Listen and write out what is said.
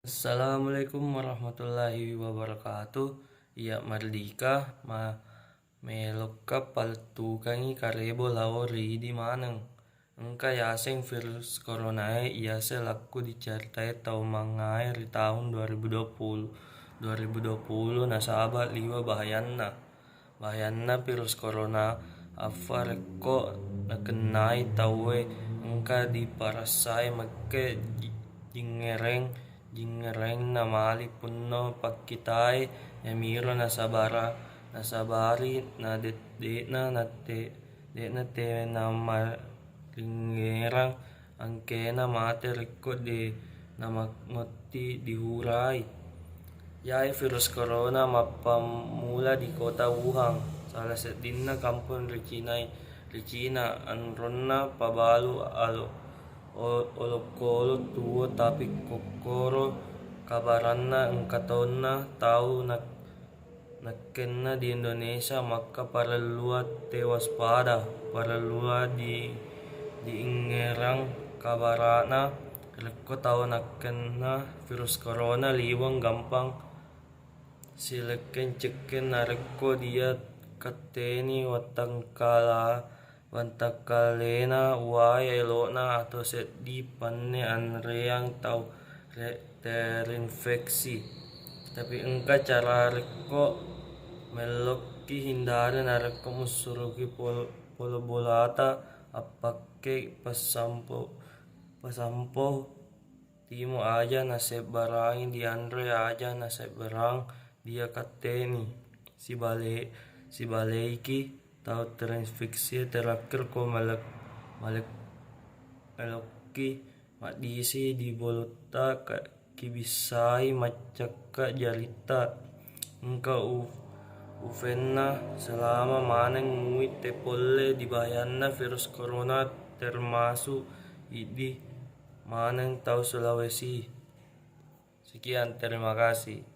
Assalamualaikum warahmatullahi wabarakatuh. Iya Mardika meloka paltukangi karebo lawori di maneng. Engka yaseng virus corona iya laku dicertai tau mangai di tahun 2020. 2020 nasabah liwa bahayanna virus corona afareko nakenai tawe engka diparasai make jingereng na mali punno pakkitai miro nasabari na de na malingerang angkena mate rikko de namangotti dihurai. Yai virus corona mappamula di kota Wuhan, salah sedinna kampung Cina anronna pabalu olokolo tuo tapi kokoro kabaranna engkatonna tahu nakkenna di Indonesia maka paralua tewaspada paralua di ingerang kabarana rekko tahu nakkenna virus corona liwang gampang sileken cekken narekko dia kateni wantakalena uai elokna atau seddi panne anreang tau terinfeksi. Tapi engka cara rekko melokki hindari narekko musuruki polo bolata apake pasampo timo aja nasebarang di andre aja nasebarang dia kateni si baleiki tau terinfeksi terakhir ko melokki madisi di bolota kibisai macakka jarita engka ufenna selama maneng muit tepolle di bayanna virus corona termasuk idi maneng tau Sulawesi. Sekian, terima kasih.